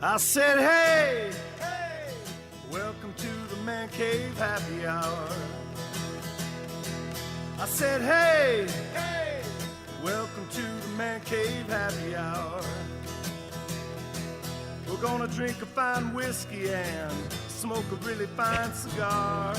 I said, hey, hey, welcome to the Man Cave Happy Hour. I said, hey, hey, welcome to the Man Cave Happy Hour. We're gonna drink a fine whiskey and smoke a really fine cigar.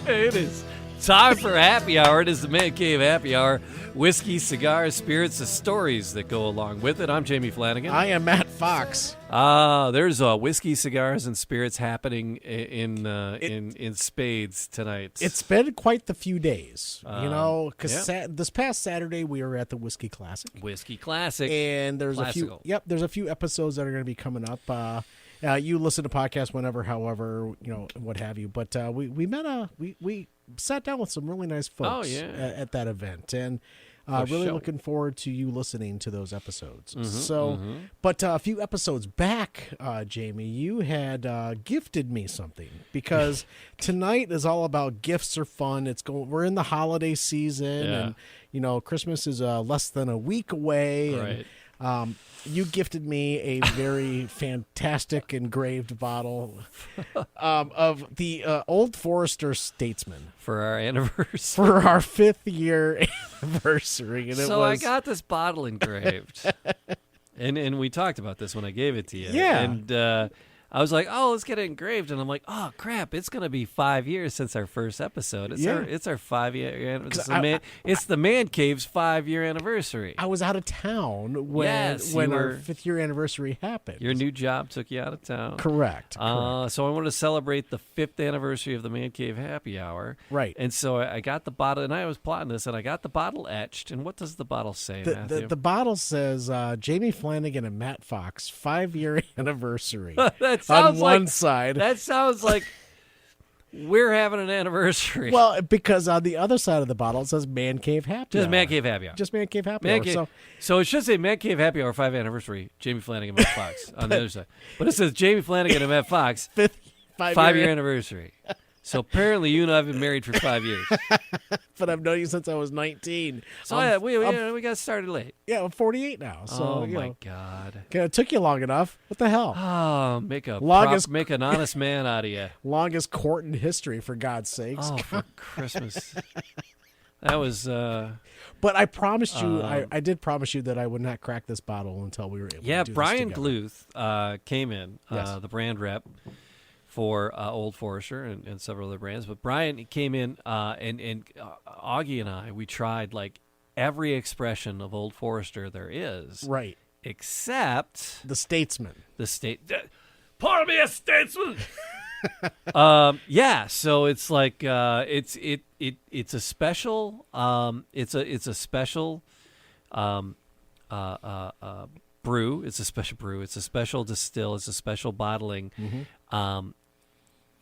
It is time for happy hour. It is the Man Cave Happy Hour. Whiskey, cigars, spirits, the stories that go along with it. I'm Jamie Flanagan. I am Matt Fox. There's whiskey, cigars, and spirits happening in spades tonight. It's been quite the few days, because yeah. this past Saturday we were at the Whiskey Classic. Whiskey Classic. And there's Classical. there's a few episodes that are going to be coming up. You listen to podcasts whenever, however, what have you. But we sat down with some really nice folks at that event, and really looking forward to you listening to those episodes. But a few episodes back, Jamie, you had gifted me something, because tonight is all about gifts are fun. We're in the holiday season, and Christmas is less than a week away, right. And you gifted me a very fantastic engraved bottle of the Old Forester Statesman For our anniversary. for our 5th year anniversary. And I got this bottle engraved. and we talked about this when I gave it to you. Yeah. And I was like, oh, let's get it engraved. And I'm like, oh, crap, it's going to be 5 years since our first episode. It's our 5-year anniversary. It's the Man Cave's 5-year anniversary. I was out of town when our 5th year anniversary happened. Your new job took you out of town. Correct. So I wanted to celebrate the 5th anniversary of the Man Cave Happy Hour. Right. And so I got the bottle, and I was plotting this, and I got the bottle etched. And what does the bottle say, Matthew? The bottle says Jamie Flanagan and Matt Fox 5-year anniversary. On one side. That sounds like we're having an anniversary. Well, because on the other side of the bottle it says Man Cave Happy Hour. Just Man Cave Happy Hour. Just Man Cave Happy Hour. So it should say Man Cave Happy Hour 5th anniversary, Jamie Flanagan and Matt Fox on the other side. But it says Jamie Flanagan and Matt Fox 5-year anniversary. So apparently you and I have been married for 5 years. But I've known you since I was 19. So we got started late. Yeah, I'm 48 now. So, my God. It took you long enough. What the hell? Oh, make an honest man out of you. Longest court in history, for God's sakes. Oh, for Christmas. That was... But I promised you, I did promise you that I would not crack this bottle until we were able to do this Brian together. Gluth came in, the brand rep for Old Forester and several other brands. But Brian came in, and Augie and I, we tried like every expression of Old Forester there is. Right. Except... The Statesman. Pour me a Statesman! So it's like it's a special it's a special brew. It's a special brew. It's a special distill. It's a special bottling.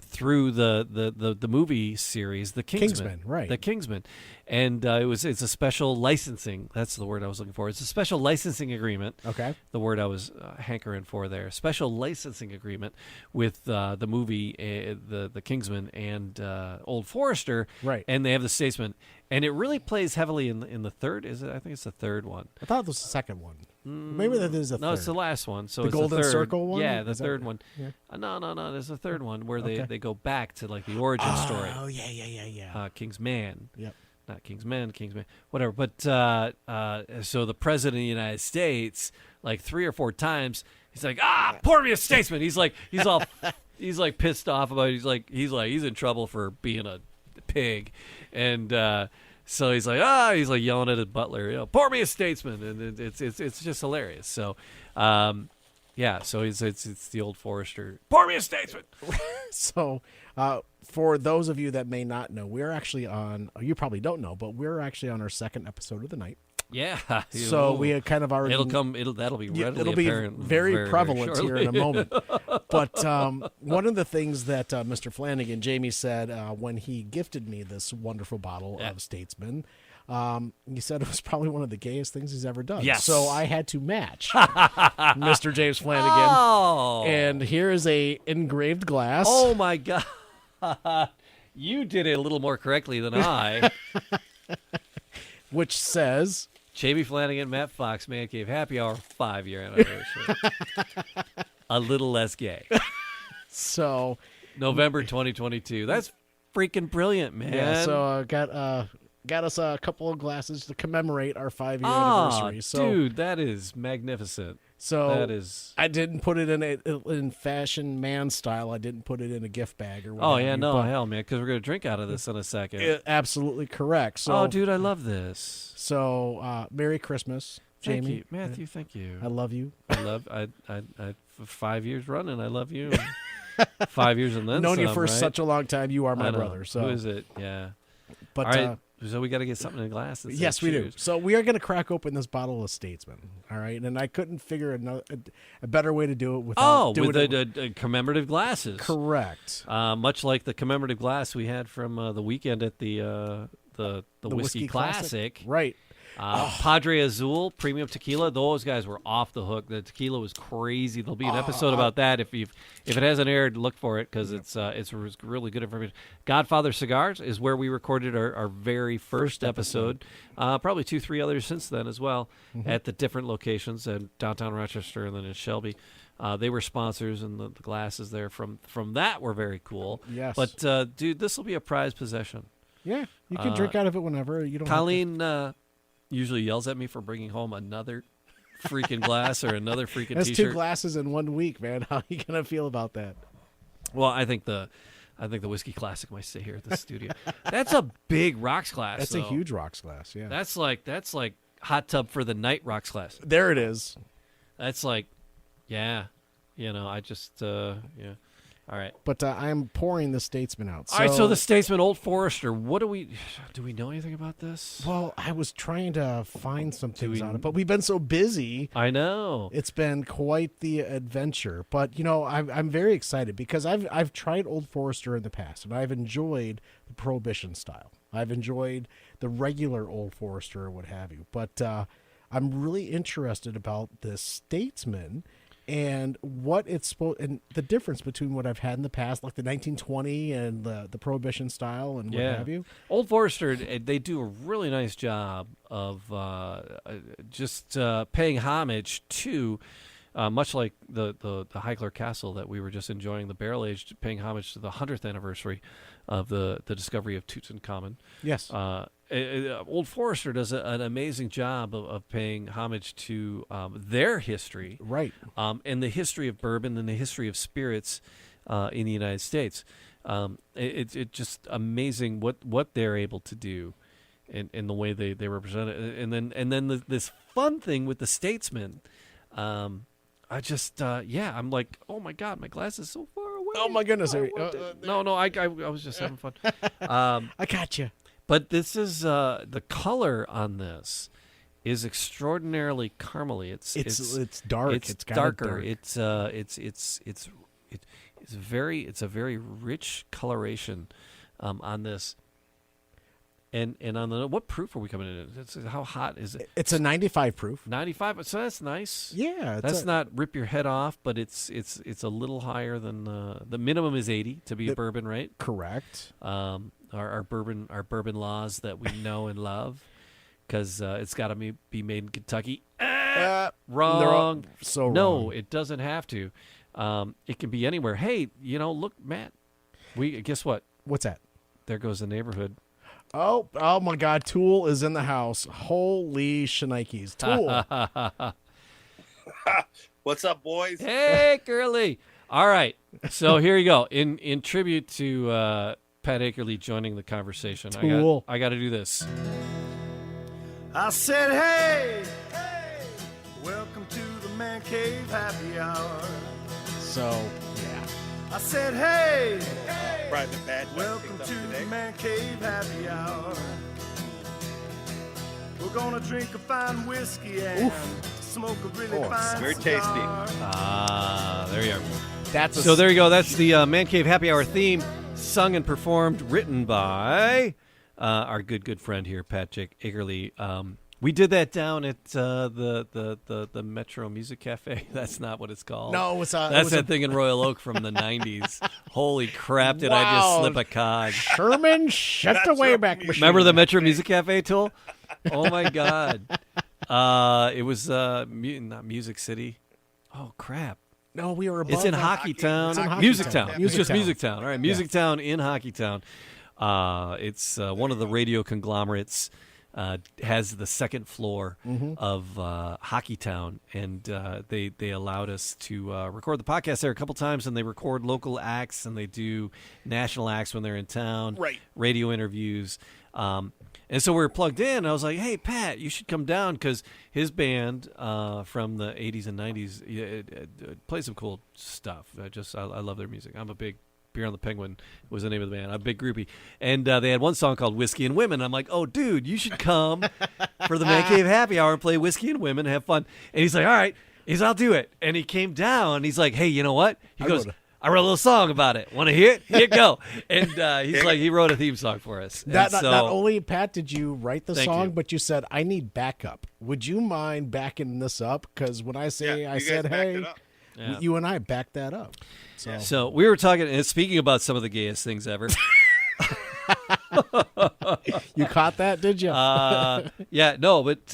Through the movie series, the Kingsmen, right? The Kingsmen, and it's a special licensing. That's the word I was looking for. It's a special licensing agreement. Okay, the word I was hankering for there. Special licensing agreement with the movie, the Kingsmen and Old Forester, right? And they have the Statesman, and it really plays heavily in the third. Is it? I think it's the third one. I thought it was the second one. Maybe that is the third. No, it's the last one. So the it's Golden the third. Circle one? Yeah, the is third one. Yeah. No. There's a third one where they go back to like the origin story. Oh, yeah. Kingsman. Yep. Not Kingsman, whatever. But so the president of the United States, like 3 or 4 times, he's like, pour me a Statesman. He's like pissed off about it. He's in trouble for being a pig. And so he's like yelling at his butler, pour me a Statesman, and it's just hilarious. So, so it's the Old Forester, pour me a Statesman. So, for those of you that may not know, we're actually on. You probably don't know, but we're actually on our 2nd episode of the night. Yeah. So we had kind of already. That'll be readily it'll be apparent very prevalent very here in a moment. But one of the things that Mr. Flanagan, Jamie, said when he gifted me this wonderful bottle of Statesman, he said it was probably one of the gayest things he's ever done. Yes. So I had to match Mr. James Flanagan. Oh. And here is a engraved glass. Oh my God. You did it a little more correctly than I. Which says JB Flanagan, Matt Fox, Man Cave Happy Hour 5-year anniversary. A little less gay. So November 2022. That's freaking brilliant, man. Yeah, so got us a couple of glasses to commemorate our 5-year anniversary. So, dude, that is magnificent. So that is. I didn't put it in fashion man style. I didn't put it in a gift bag or whatever. Oh yeah, no, hell, man, because we're gonna drink out of this in a second. Absolutely correct. So, dude, I love this. So, Merry Christmas, Jamie. Thank you, Matthew. Thank you. I love you. I for 5 years running. I love you. 5 years and then known some, you for right? such a long time. You are my brother. So who is it? Yeah. But all right. So we got to get something in a glass. Yes, we do. So we are going to crack open this bottle of Statesman. All right, and I couldn't figure a better way to do it without with the commemorative glasses. Correct. Much like the commemorative glass we had from the weekend at the Whiskey Classic. Right. Padre Azul Premium Tequila. Those guys were off the hook. The tequila was crazy. There'll be an episode about that if it hasn't aired. Look for it because it's really good information. Godfather Cigars is where we recorded our very first episode. Probably 2-3 others since then as well at the different locations in downtown Rochester and then in Shelby. They were sponsors, and the glasses there from that were very cool. Yes. But dude, this will be a prized possession. Yeah, you can drink out of it whenever. You don't. Colleen usually yells at me for bringing home another freaking glass or another freaking That's T-shirt. 2 glasses in 1 week, man. How are you gonna feel about that? Well, I think the Whiskey Classic might stay here at the studio. That's a big rocks glass. That's though. a huge rocks glass. Yeah. That's like hot tub for the night rocks glass. There it is. That's like, yeah, I just yeah. All right. But I'm pouring the Statesman out. All right, so the Statesman Old Forester. Do we know anything about this? Well, I was trying to find some things on it, but we've been so busy. I know. It's been quite the adventure. But, I'm very excited because I've tried Old Forester in the past, and I've enjoyed the Prohibition style. I've enjoyed the regular Old Forester or what have you. But I'm really interested about this Statesman and what it's supposed, and the difference between what I've had in the past, like the 1920 and the Prohibition style and what have you. Old Forester, they do a really nice job of just paying homage to, much like the Highclere Castle that we were just enjoying, the barrel aged, paying homage to the 100th anniversary of the discovery of Tutankhamun. Yes. Old Forester does an amazing job of paying homage to their history, right? And the history of bourbon and the history of spirits in the United States. It's just amazing what they're able to do, in the way they represent it. And then this fun thing with the Statesman. I just I'm like, oh my God, my glass is so far away. Oh my goodness! No, I was just having fun. I got you. But this is the color on this is extraordinarily caramely. It's dark. It's darker. It's a very rich coloration on this. And on the what proof are we coming in? How hot is it? It's a 95 proof. 95. So that's nice. Yeah, that's not rip your head off, but it's a little higher than the minimum is 80 to be a bourbon, right? Correct. Our bourbon laws that we know and love, because it's got to be made in Kentucky. Wrong. So no, wrong. it doesn't have to. It can be anywhere. Hey, look, Matt. Guess what? What's that? There goes the neighborhood. Oh my God! Tool is in the house. Holy shnikes! Tool. What's up, boys? Hey, Curly. All right. So here you go. In tribute to Pat Akerley joining the conversation, Tool. I got to do this. I said, hey, welcome to the Man Cave Happy Hour. So, yeah. I said, hey, Private badge welcome picked to up the today. Man Cave Happy Hour. We're gonna drink a fine whiskey and smoke a really fine very tasty. cigar. There you are. So there you go. That's the Man Cave Happy Hour theme, sung and performed, written by our good friend here, Pat Akerley. We did that down at the Metro Music Cafe. That's not what it's called. No, that's that thing in Royal Oak from the '90s. Holy crap! Did I just slip a cog? Sherman, shut the Wayback Machine. Remember the Metro Music Cafe, Tool? Oh my God! It was not Music City. Oh crap! No, we were above. It's in Hockey Town. It's in Hockey Music Town. Town. Yeah. It's just Music Music Town. All right, Music Town in Hockey Town. It's one of the radio conglomerates. Has the second floor of Hockey Town, and they allowed us to record the podcast there a couple times, and they record local acts, and they do national acts when they're in town, Right. radio interviews. And so we were plugged in, and I was like, hey, Pat, you should come down, because his band from the 80s and 90s plays some cool stuff. I love their music. I'm a big Beer on the Penguin was the name of the band. I'm a big groupie. And they had one song called Whiskey and Women. I'm like, oh, dude, you should come for the Man Cave Happy Hour and play Whiskey and Women and have fun. And he's like, all right. I'll do it. And he came down, and he's like, hey, you know what? He goes, I wrote a little song about it. Want to hear it? Here it go. And he's like, he wrote a theme song for us. Not only, Pat, did you write the song, but you said, I need backup. Would you mind backing this up? Because when I say, I said, hey, you and I backed that up. So we were talking, and speaking about some of the gayest things ever. You caught that, did you? Yeah, no, but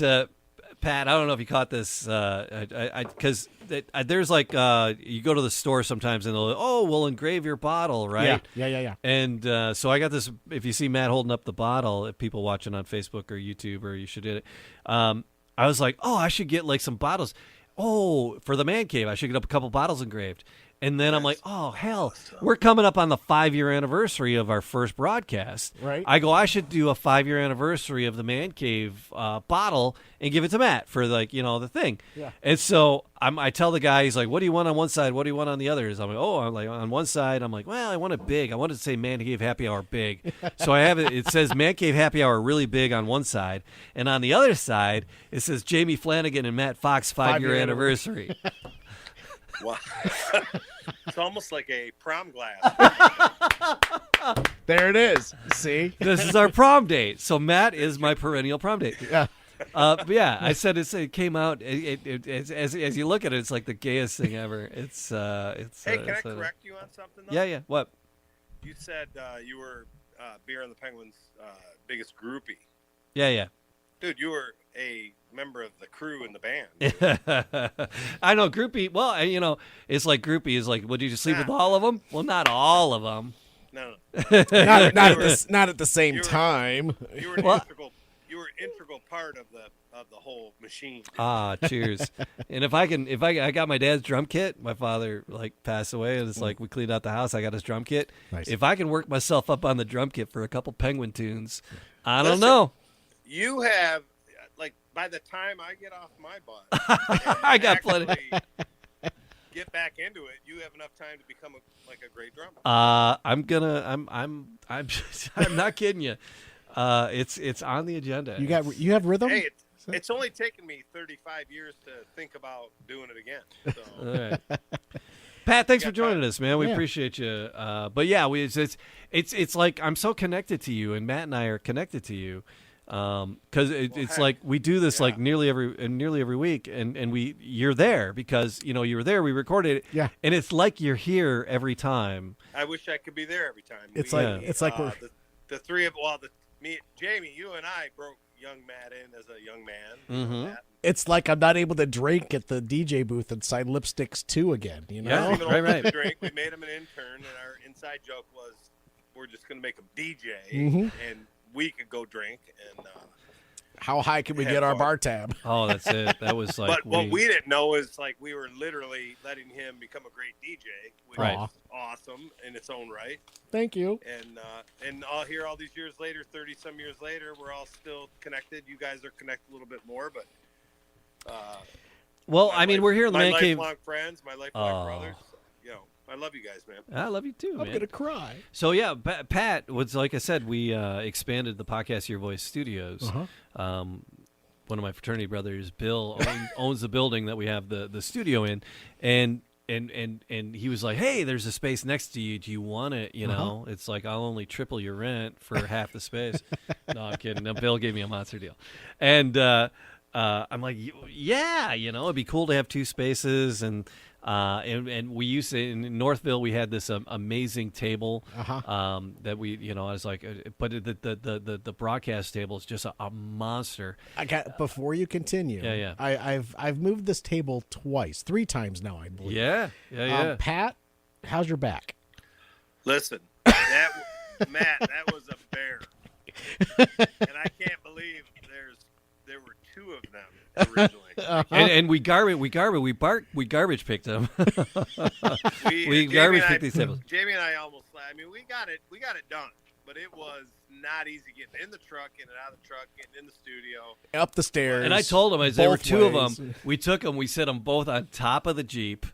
Pat, I don't know if you caught this, because there's like you go to the store sometimes, and we'll engrave your bottle, right? Yeah. And so I got this. If you see Matt holding up the bottle, if people watching on Facebook or YouTube, or you should do it. I was like, I should get like some bottles. For the Man Cave, I should get up a couple bottles engraved. And then I'm like, oh, hell, we're coming up on the 5-year anniversary of our first broadcast. Right. I should do a 5-year anniversary of the Man Cave bottle and give it to Matt for, like, the thing. Yeah. And so I tell the guy, he's like, what do you want on one side? What do you want on the others? I'm like, on one side, I'm like, well, I want it big. I want it to say Man Cave Happy Hour big. So I have it says Man Cave Happy Hour really big on one side. And on the other side, it says Jamie Flanagan and Matt Fox 5-year anniversary. Wow. It's almost like a prom glass. There it is. See? This is our prom date. So Matt is my perennial prom date. Yeah. But yeah, I said it came out. As you look at it, it's like the gayest thing ever. Hey, can I correct you on something, though? Yeah. What? You said you were Beer on the Penguin's biggest groupie. Yeah. Dude, you were a member of the crew in the band. I know, groupie. Well, it's like groupie is like, would you just sleep with all of them? Well, not all of them. No. not at the same time. You were an integral part of the whole machine. Cheers. And if I got my dad's drum kit. My father passed away, and it's like we cleaned out the house. I got his drum kit. Nice. If I can work myself up on the drum kit for a couple Penguin tunes, I don't know. You have, by the time I get off my butt, I got plenty. Get back into it, you have enough time to become a great drummer. I'm not kidding you. It's on the agenda. You have rhythm? Hey, it's only taken me 35 years to think about doing it again. So. All right. Pat, thanks for joining us, man. We appreciate you. But yeah, it's like I'm so connected to you, and Matt and I are connected to you. Because it's like we do this nearly every week, and you're there because you were there. We recorded it, and it's like you're here every time. I wish I could be there every time. It's like we're the three of me, Jamie, you and I broke young Matt in as a young man. Mm-hmm. It's like I'm not able to drink at the DJ booth and sign Lipsticks 2 again. Yeah, right. Drink. We made him an intern, and our inside joke was we're just going to make him DJ, and we could go drink. And how high can we get our bar tab? Oh, that's it. That was like. But what we didn't know is we were literally letting him become a great DJ, which is awesome in its own right. Thank you. And all here, all these years later, 30-some years later, we're all still connected. You guys are connected a little bit more, but. We're here in the Man Cave. My lifelong friends, my lifelong brothers. I love you guys, man. I love you too, man. I'm gonna cry. So yeah, Pat was like I said, we expanded the Podcast Your Voice studios. One of my fraternity brothers, Bill, owns the building that we have the studio in, and he was like, hey, there's a space next to you. Do you want it? It's like I'll only triple your rent for half the space. No, I'm kidding. No, Bill gave me a monster deal, and. I'm like, yeah, it'd be cool to have 2 spaces, and And we used to in Northville we had this amazing table that we I was like, but the broadcast table is just a monster. Before you continue, I've moved this table three times now, I believe. Yeah. Pat, how's your back? Listen, Matt, that was a bear, and I can't believe there were two of them originally. And we garbage picked them. we garbage picked these tables. Jamie and I almost. I mean, we got it done, but it was not easy getting in the truck, in and out of the truck, getting in the studio, up the stairs. And I told him, there were two of them. We took them. We set them both on top of the Jeep.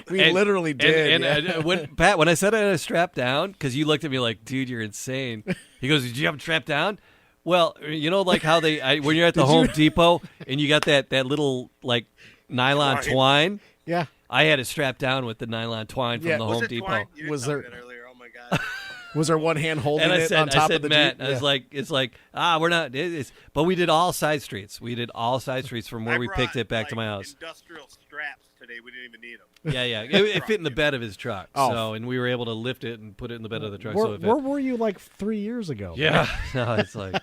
We literally did. And when I said I had a strap down, because you looked at me like, dude, you're insane. He goes, did you have it strapped down? Well, like how when you're at the Home Depot and you got that little like nylon twine. Yeah. I had it strapped down with the nylon twine from the Home Depot. Was there that earlier? Oh my God. Was there one hand holding it on top of the Matt, Jeep? I was like, it's like, we're not. But we did all side streets. We did all side streets from where we picked it back to my house. Industrial straps today. We didn't even need them. Yeah. It fit in the bed of his truck. So, and we were able to lift it and put it in the bed of the truck. Where were you like 3 years ago? Yeah. No, it's like.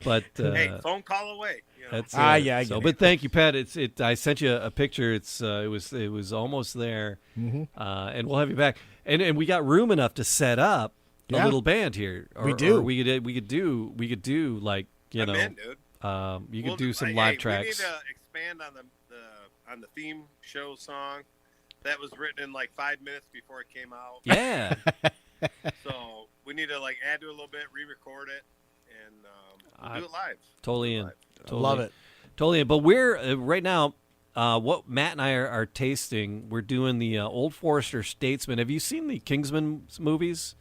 But hey, phone call away. That's yeah. But thank you, Pat. I sent you a picture. It was almost there, and we'll have you back. And we got room enough to set up a little band here. We do. Or we could do like I'm in, dude. You could do some live tracks. We need to expand on the theme show song that was written in like 5 minutes before it came out. Yeah. So we need to like add to it a little bit, re-record it, and we'll do it live. Totally in. Totally, love it. Totally in. But we're right now. What Matt and I are tasting, we're doing the Old Forester Statesman. Have you seen the Kingsmen movies?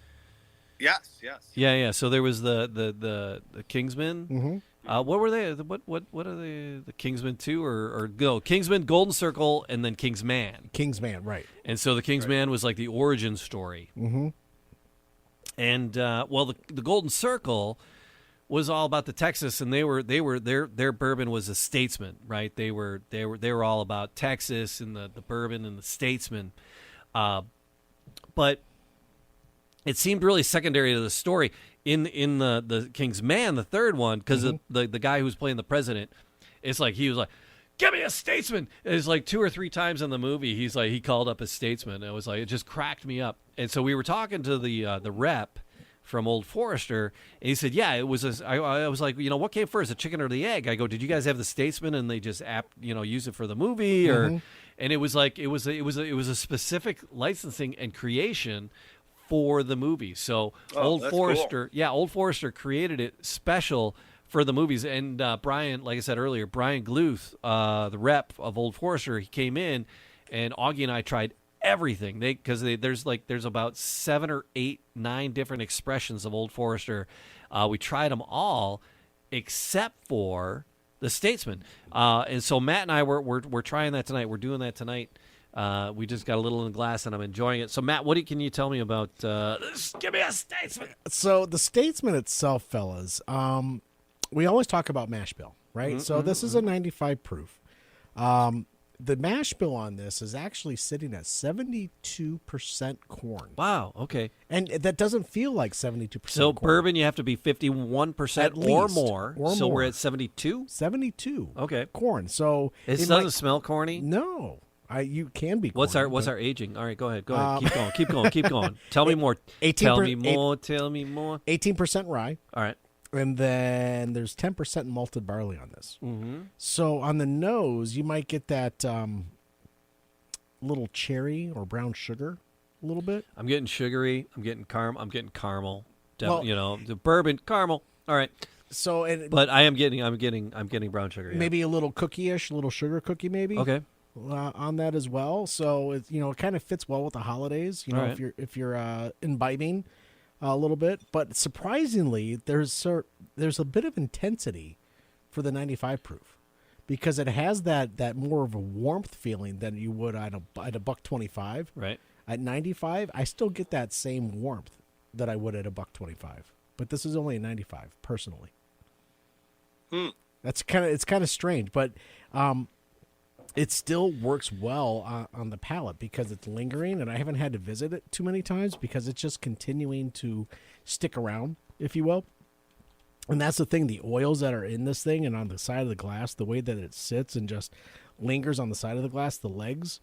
Yes. Yeah. So there was the Kingsmen. Mm-hmm. What were they? What are they? The Kingsmen 2 or no? Kingsman, Golden Circle, and then Kingsman. Kingsman, right? And so the Kingsman was like the origin story. Mm-hmm. And the Golden Circle was all about the Texas, and their bourbon was a Statesman, right? They were all about Texas and the bourbon and the Statesman, but it seemed really secondary to the story. In the Kingsman, the third one, because the guy who's playing the president, it's like he was like, "Give me a Statesman." It's like 2 or 3 times in the movie he called up a Statesman. It was like it just cracked me up. And so we were talking to the rep from Old Forester, and he said, "Yeah, it was." I was like, what came first, the chicken or the egg? I go, "Did you guys have the Statesman and they just use it for the movie?" Or, and it was like it was a specific licensing and creation for the movie. So Old Forester, cool. Old Forester created it special for the movies. And Brian, like I said earlier, Brian Gluth, the rep of Old Forester, he came in, and Augie and I tried everything. There's about 7 or 8, 9 different expressions of Old Forester. We tried them all except for the Statesman. And so Matt and I we're trying that tonight. We're doing that tonight. We just got a little in the glass, and I'm enjoying it. So, Matt, can you tell me about this? Give me a Statesman. So, the Statesman itself, fellas, we always talk about mash bill, right? So, this is a 95 proof. The mash bill on this is actually sitting at 72% corn. Wow, okay. And that doesn't feel like 72% So, corn. bourbon, you have to be 51% or more. So, we're at 72? 72. Okay. Corn. So, it doesn't smell corny? No. You can be corny. What's our aging? All right, go ahead. Keep going. Tell me more. 18% rye. All right. And then there's 10% malted barley on this. Mm-hmm. So on the nose, you might get that little cherry or brown sugar a little bit. I'm getting sugary. I'm getting caramel. The bourbon, caramel. All right. So, but I'm getting brown sugar. Yeah. Maybe a little cookie-ish, a little sugar cookie, maybe. Okay. On that as well. So it kind of fits well with the holidays. Right. if you're imbibing a little bit, but surprisingly, there's a bit of intensity for the 95 proof because it has that more of a warmth feeling than you would at a $1.25. Right. At 95, I still get that same warmth that I would at a $1.25, but this is only a 95 personally. It's kind of strange, but it still works well on the palate because it's lingering, and I haven't had to visit it too many times because it's just continuing to stick around, if you will. And that's the thing, the oils that are in this thing and on the side of the glass, the way that it sits and just lingers on the side of the glass, the legs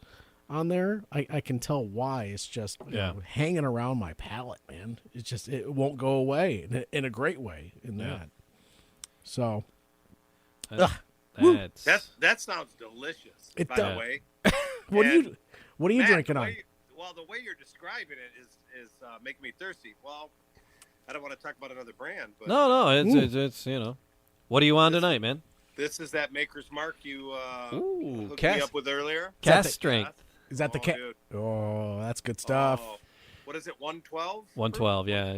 on there, I can tell why it's just you know, hanging around my palate, man. It's just, it won't go away in a great way in that. So, that sounds delicious. By the way, what are you Matt, drinking on? Well, the way you're describing it is making me thirsty. Well, I don't want to talk about another brand, but no, it's you know, what are you on tonight, man? This is that Maker's Mark you hooked cast, me up with earlier. Cast strength. Is that the cat? Oh, that's good stuff. Oh, what is it? 112. 112. Yeah.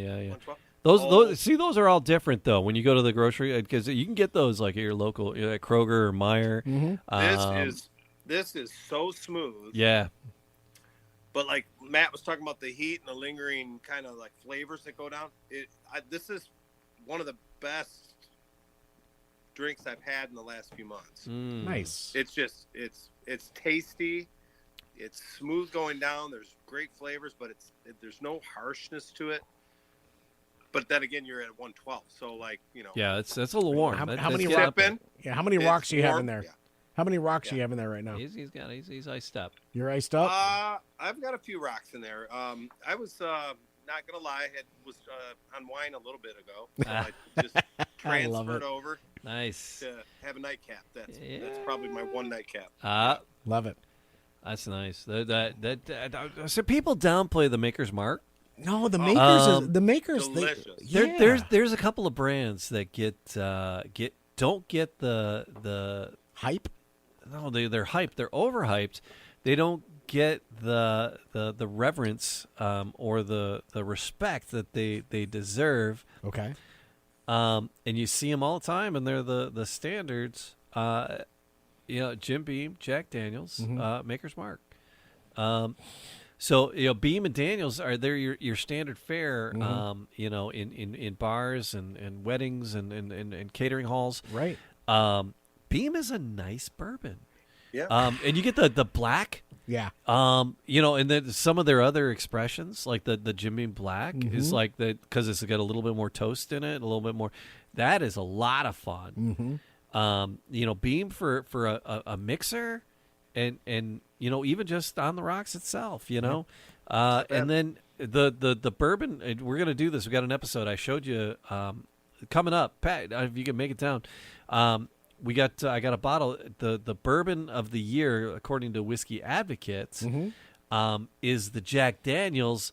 112? Those are all different though. When you go to the grocery, because you can get those like at your local, at Kroger or Meijer. Mm-hmm. This is so smooth. Yeah. But like Matt was talking about the heat and the lingering kind of like flavors that go down. This is one of the best drinks I've had in the last few months. Nice. It's just it's tasty. It's smooth going down. There's great flavors, but there's no harshness to it. But then again, you're at 112, so like you know. Yeah, that's a little warm. How many rocks do you have in there? Yeah. How many rocks do you have in there right now? He's iced up. You're iced up. I've got a few rocks in there. I was not gonna lie, I was on wine a little bit ago. So I just transferred over. Nice. To have a nightcap. That's probably my one nightcap. Love it. That's nice. So people downplay the Maker's Mark. No, the Makers. Delicious. There's a couple of brands that don't get the hype. No, they're hyped. They're overhyped. They don't get the reverence or the respect that they deserve. Okay. And you see them all the time, and they're the standards. Jim Beam, Jack Daniels, Maker's Mark. So Beam and Daniels they're your standard fare. In bars and weddings and catering halls. Right. Beam is a nice bourbon. Yeah. And you get the black. Yeah. And then some of their other expressions, like the Jim Beam Black, is like because it's got a little bit more toast in it, a little bit more. That is a lot of fun. Beam for a mixer, and even just on the rocks itself, and then the bourbon. We're gonna do this. We got an episode I showed you coming up, Pat. If you can make it down. I got a bottle. The bourbon of the year, according to Whiskey Advocates, is the Jack Daniels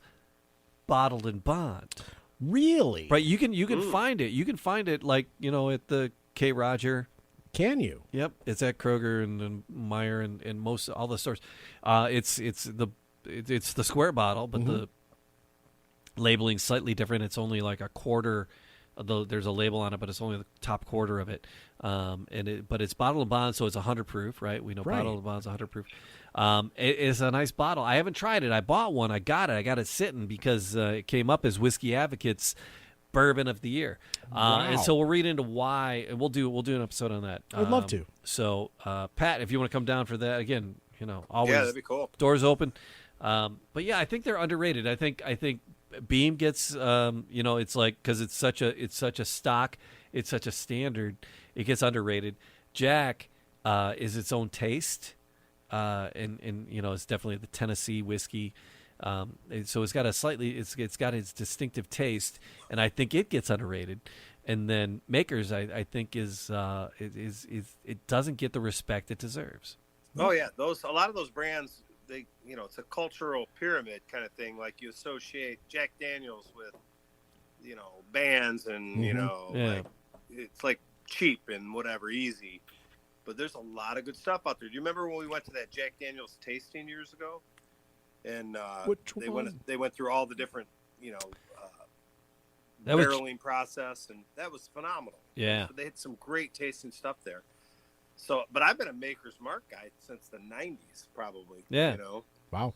Bottled in Bond. Really? Right. You can find it. You can find it at the K. Roger. Can you? Yep. It's at Kroger and Meijer and most all the stores. It's the square bottle, but the labeling's slightly different. It's only like a quarter. Though there's a label on it, but it's only the top quarter of it. But it's bottled in bond, so it's 100 proof, right? We know bottled in bond's 100 proof. It's a nice bottle. I haven't tried it. I bought one. I got it sitting because it came up as Whiskey Advocates Bourbon of the Year. And so we'll read into why, and we'll do an episode on that. I'd love to. So Pat, if you want to come down for that again, always that'd be cool. Doors open. But yeah, I think they're underrated. I think Beam gets it's like because it's such a stock, it's such a standard, it gets underrated. Jack is its own taste, and it's definitely the Tennessee whiskey. So it's got it's got its distinctive taste, and I think it gets underrated. And then Makers, I think is it doesn't get the respect it deserves. Oh yeah, a lot of those brands. It's a cultural pyramid kind of thing. Like you associate Jack Daniels with, bands and, like, it's like cheap and whatever, easy. But there's a lot of good stuff out there. Do you remember when we went to that Jack Daniels tasting years ago? And they went through all the different, barreling process, and that was phenomenal. Yeah. So they had some great tasting stuff there. So, but I've been a Maker's Mark guy since the 90s, probably. Yeah. Wow.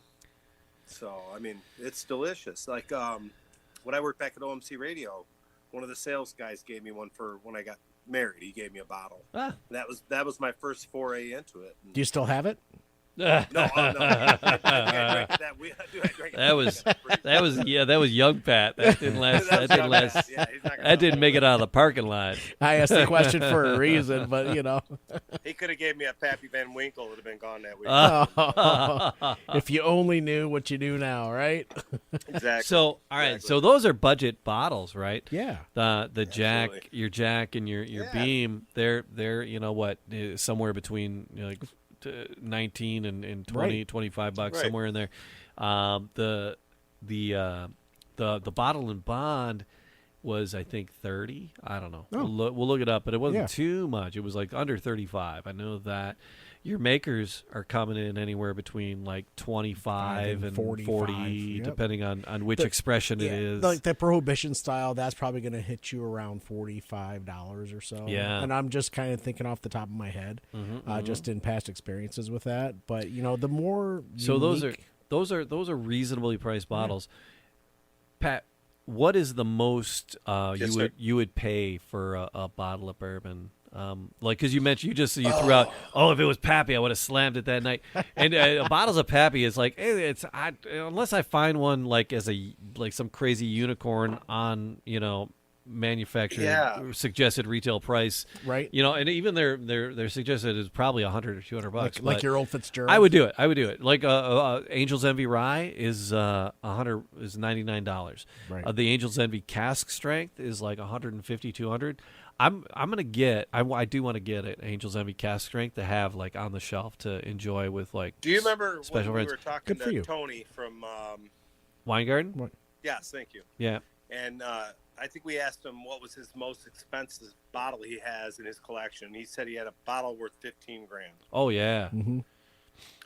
So, I mean, it's delicious. Like, when I worked back at OMC Radio, one of the sales guys gave me one for when I got married, he gave me a bottle. Ah. That was my first foray into it. Do you still have it? No, oh, no. I drank it. That was young Pat. That didn't last. That didn't last. Yeah, That didn't make it out of the parking lot. I asked the question for a reason, but he could have gave me a Pappy Van Winkle. It would have been gone that week. If you only knew what you do now, right? Exactly. So all right, so those are budget bottles, right? Yeah. The Jack, your Jack and your Beam, they're somewhere between like 19 and 20, Right. $25, Right. somewhere in there. The bottle and bond was, I think, 30. I don't know. Oh. We'll look it up, but it wasn't Yeah. too much. It was like under 35. I know that. Your makers are coming in anywhere between like 25 and 40, 45, yep. depending on which expression it is. Like the Prohibition style, that's probably going to hit you around $45 or so. Yeah. And I'm just kind of thinking off the top of my head, just in past experiences with that. But the more So unique, those are reasonably priced bottles. Pat, what is the most you would pay for a bottle of bourbon? Because you mentioned you threw out, if it was Pappy, I would have slammed it that night. And bottles of Pappy is like, unless I find one like as some crazy unicorn on manufacturer suggested retail price, right? And even their suggested is probably $100 or $200. Like your old Fitzgerald. I would do it. Like Angel's Envy Rye is $99. Right. The Angel's Envy cask strength is like $150, $200. I'm gonna get. I do want to get an Angel's Envy cask strength to have like on the shelf to enjoy with like. Do you remember special when we friends? were talking Good for to you. Tony from Weingarten? Yes, thank you. Yeah. And I think we asked him what was his most expensive bottle he has in his collection. He said he had a bottle worth $15,000. Oh yeah. Mm-hmm.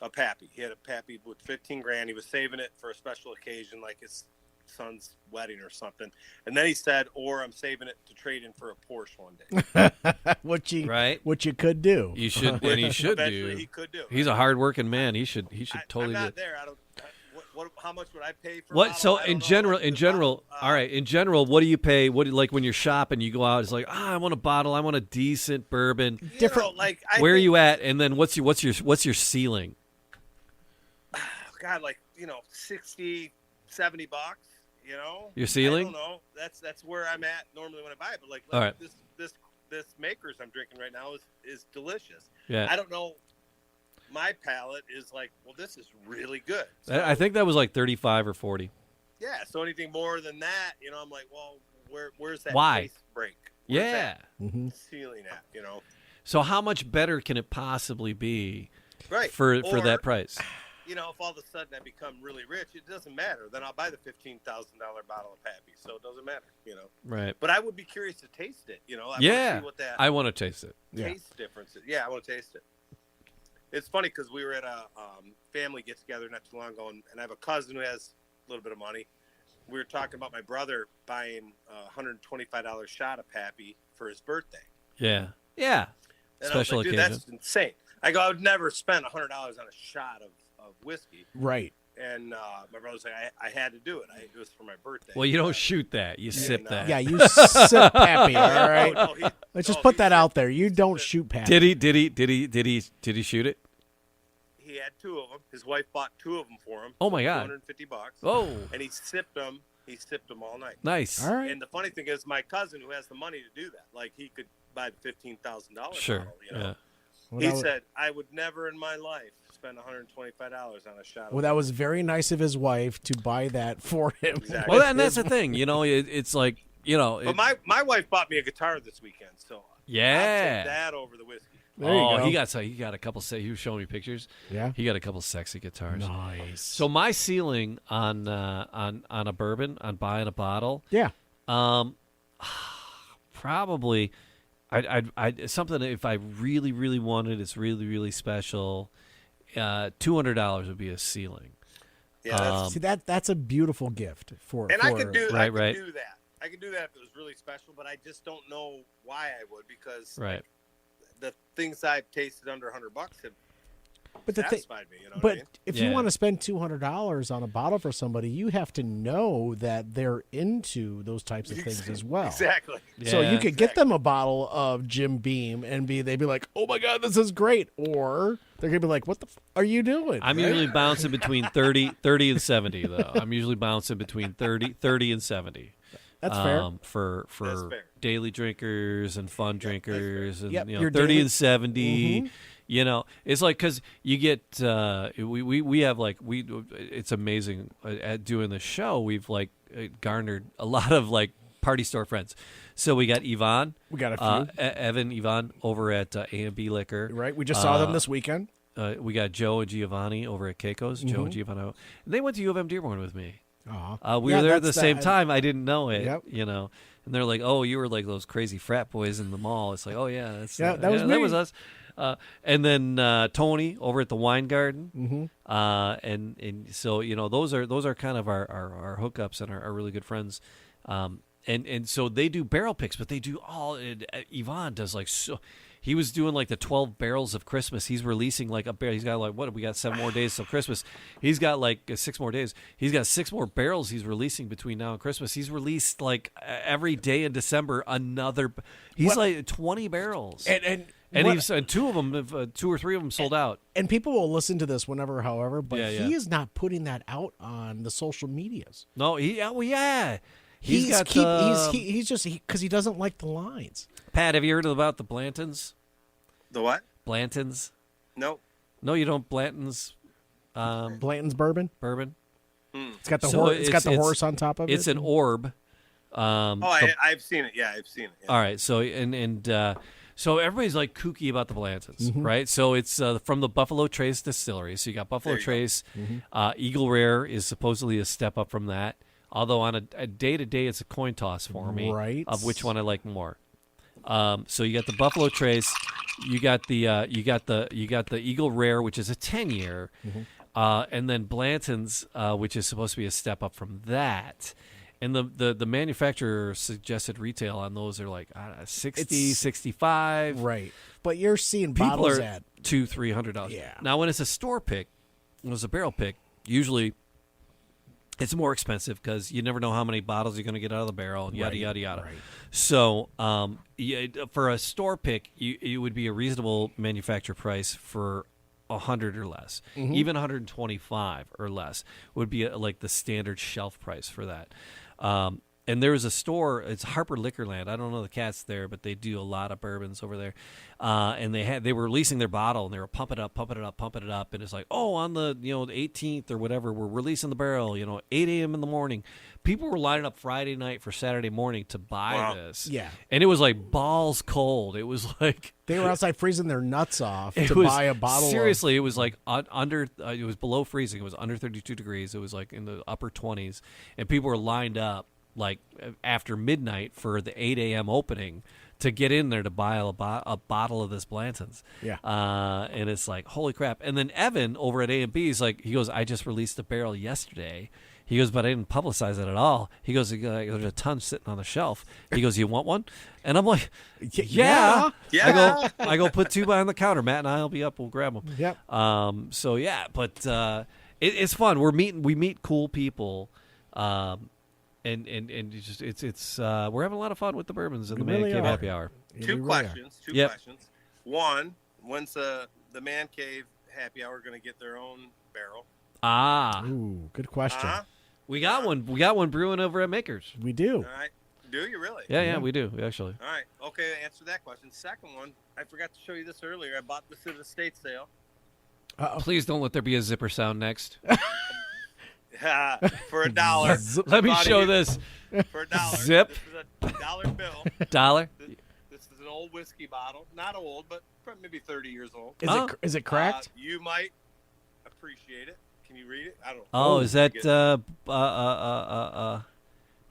A Pappy. He had a Pappy with $15,000. He was saving it for a special occasion, like his son's wedding or something. And then he said, "Or I'm saving it to trade in for a Porsche one day." What you could do. You should, and he should Eventually do. he could do. He's a hardworking man. He should totally I'm do. not there. I don't. How much would I pay for? What? A So bottle? I in don't know. general, all right. In general, what do you pay? What like when you're shopping? You go out. It's like, I want a bottle. I want a decent bourbon. Different. Where are you at? And then what's your ceiling? God, 60, $70. Your ceiling? I don't know. That's where I'm at normally when I buy it. But All right. this Makers I'm drinking right now is delicious. Yeah. I don't know. My palate is like, well, this is really good. So, I think that was like 35 or 40. yeah. So anything more than that, I'm like, well, where's that Why? taste break? Where's Yeah. Mm-hmm. that ceiling at? So how much better can it possibly be Right. for Or, that price? If all of a sudden I become really rich, it doesn't matter. Then I'll buy the $15,000 bottle of Pappy. So it doesn't matter. Right. But I would be curious to taste it. I want to Yeah. see what that I want to taste it. taste difference is. Yeah, I want to taste it. It's funny because we were at a family get-together not too long ago, and I have a cousin who has a little bit of money. We were talking about my brother buying a $125 shot of Pappy for his birthday. Yeah. Yeah. And Special I was like, occasion. Dude, that's insane. I go, I would never spend $100 on a shot of whiskey. Right. And my brother's like, I had to do it. It was for my birthday. Well, you don't shoot that. You sip no. that. Yeah, you sip Pappy. All right. No, Let's just put that out there. You don't shoot Pappy. Did he shoot it? He had two of them. His wife bought two of them for him. Oh my God. $250. Oh, And he sipped them. He sipped them all night. nice. All right. And the funny thing is, my cousin who has the money to do that, like he could buy the $15,000 Sure. bottle. Yeah. Well, He that was- said, "I would never in my life spend $125 on a shot." Well, that was very nice of his wife to buy that for him. Exactly. Well, and that's the thing. It's like But my wife bought me a guitar this weekend, so I'll yeah. take that over the whiskey. There you go. he got a couple. He was showing me pictures. Yeah. He got a couple sexy guitars. Nice. So my ceiling on a bourbon, on buying a bottle, Yeah. probably, I'd something if I really really wanted, it's really really special. $200 would be a ceiling. Yeah, See that's a beautiful gift for. and for, I could do Right, I could right. do that. I could do that if it was really special, but I just don't know why I would because Right. the things I've tasted under $100 have But satisfied me. You know but what I mean? if you want to spend $200 on a bottle for somebody, you have to know that they're into those types of things as well. Exactly. So you could get them a bottle of Jim Beam and they'd be like, "Oh my God, this is great," or they're gonna be like, "What the are you doing?" I'm usually bouncing between 30 and 70 though. I'm usually bouncing between 30 and 70. That's fair. For That's fair. daily drinkers and fun drinkers, and Yep, 30 daily- and 70. Mm-hmm. You know, it's like because you get we have like it's amazing at doing the show. We've like garnered a lot of like party store friends. So we got Yvonne, We got a few. Evan, Yvonne over at A&B Liquor. Right, we just saw them this weekend. We got Joe and Giovanni over at Keiko's. Joe and Giovanni, and they went to U of M Dearborn with me. We were there at the same time. I didn't know it. Yep. You know, and they're like, "Oh, you were like those crazy frat boys in the mall." It's like, "Oh yeah, that was me. That was us." And then Tony over at the Wine Garden. Mm-hmm. And so you know those are kind of our hookups and our really good friends. And so they do barrel picks, but they do all. Yvonne does like so. He was doing like the 12 barrels of Christmas. He's releasing like a barrel. He's got like, what? We got 7 more days till Christmas. He's got like 6 more days. He's got 6 more barrels he's releasing between now and Christmas. He's released like every day in December another. He's like 20 barrels. And he's 2 of them, 2 or 3 of them sold out. And people will listen to this whenever, however, but Yeah, he is not putting that out on the social medias. No, yeah. He's got just because he doesn't like the lines. Pat, have you heard about the Blantons? The what? Blantons? No. No, you don't. Blantons. Blanton's bourbon. It's got the horse on top of it. It's an orb. I've seen it. Yeah, I've seen it. Yeah. All right, so so everybody's like kooky about the Blantons, right? So it's from the Buffalo Trace Distillery. So you got Buffalo Trace. Eagle Rare is supposedly a step up from that. Although on a day to day, it's a coin toss for me, right? Of which one I like more. So you got the Buffalo Trace, you got the Eagle Rare, which is a 10-year, and then Blanton's, which is supposed to be a step up from that. And the manufacturer suggested retail on those are like $60, $65. Right. But you're seeing People bottles are at $200-$300. Yeah. Now when it's a store pick, when it's a barrel pick, usually it's more expensive because you never know how many bottles you're going to get out of the barrel, and yada, yada, yada. Right. So for a store pick, it would be a reasonable manufacturer price for 100 or less. Even 125 or less would be like the standard shelf price for that. And there was a store, it's Harper Liquorland. I don't know the cats there, but they do a lot of bourbons over there. And they were releasing their bottle, and they were pumping it up. And it's like, oh, on the the 18th or whatever, we're releasing the barrel. 8 a.m. in the morning. People were lining up Friday night for Saturday morning to buy this. Yeah. And it was like balls cold. It was like they were outside freezing their nuts off to was, buy a bottle. Seriously, it was like under. It was below freezing. It was under 32 degrees. It was like in the upper 20s, and people were lined up like after midnight for the 8 a.m. opening to get in there to buy a bottle of this Blanton's. Yeah. And it's like, holy crap. And then Evan over at A&B is like, he goes, I just released a barrel yesterday. He goes, but I didn't publicize it at all. He goes, there's a ton sitting on the shelf. He goes, you want one? And I'm like, yeah. I go, put 2 behind the counter. Matt and I'll be up. We'll grab them. Yep. So yeah, but it's fun. We meet cool people. And it's we're having a lot of fun with the bourbons and the Man Cave Happy Hour. Two questions. One, when's the Man Cave Happy Hour going to get their own barrel? Ooh, good question. We got one. We got one brewing over at Makers. We do. All right. Do you really? Yeah, we do actually. All right. Okay, answer that question. Second one, I forgot to show you this earlier. I bought this at a estate sale. Please don't let there be a zipper sound next. For $1. Let me show this. For $1. Zip. This is a dollar bill. $1. This is an old whiskey bottle. Not old, but maybe 30 years old. Is it cracked? You might appreciate it. Can you read it? I don't know. Oh, is that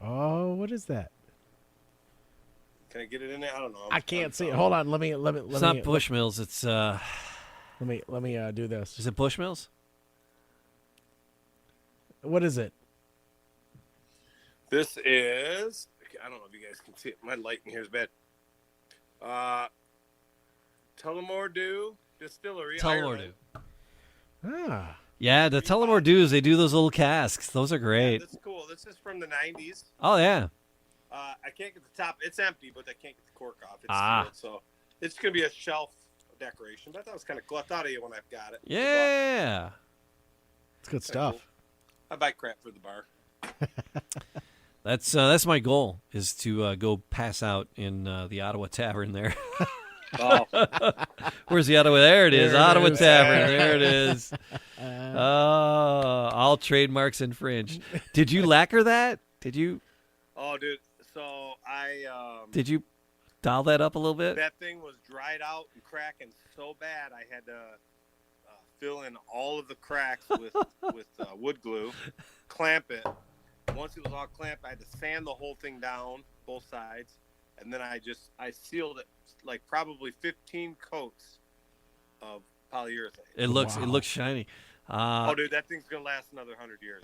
Oh, what is that? Can I get it in there? I don't know. I can't see it. Hold on. Let me. It's not Bushmills. It's Let me do this. Is it Bushmills? What is it? This is. I don't know if you guys can see it. My light in here is bad. Tullamore Dew Distillery. Tullamore Dew. Ah. Yeah, the Tullamore Dews, they do those little casks. Those are great. Yeah, this is cool. This is from the 90s. Oh, yeah. I can't get the top. It's empty, but I can't get the cork off. It's sealed, so it's going to be a shelf decoration. But that was kind of cool. I thought of you when I've got it. Yeah. It's good stuff. Cool. I buy crap for the bar. That's my goal, is to go pass out in the Ottawa Tavern there. Oh. Where's the Ottawa? There it is. There it Ottawa is. Tavern. There it is. All trademarks infringed. Did you lacquer that? Did you? Oh, dude. So I Did you dial that up a little bit? that thing was dried out and cracking so bad I had to fill in all of the cracks with wood glue, clamp it. Once it was all clamped, I had to sand the whole thing down, both sides, and then I sealed it like probably 15 coats of polyurethane. It looks shiny. Oh, dude, that thing's gonna last another 100 years.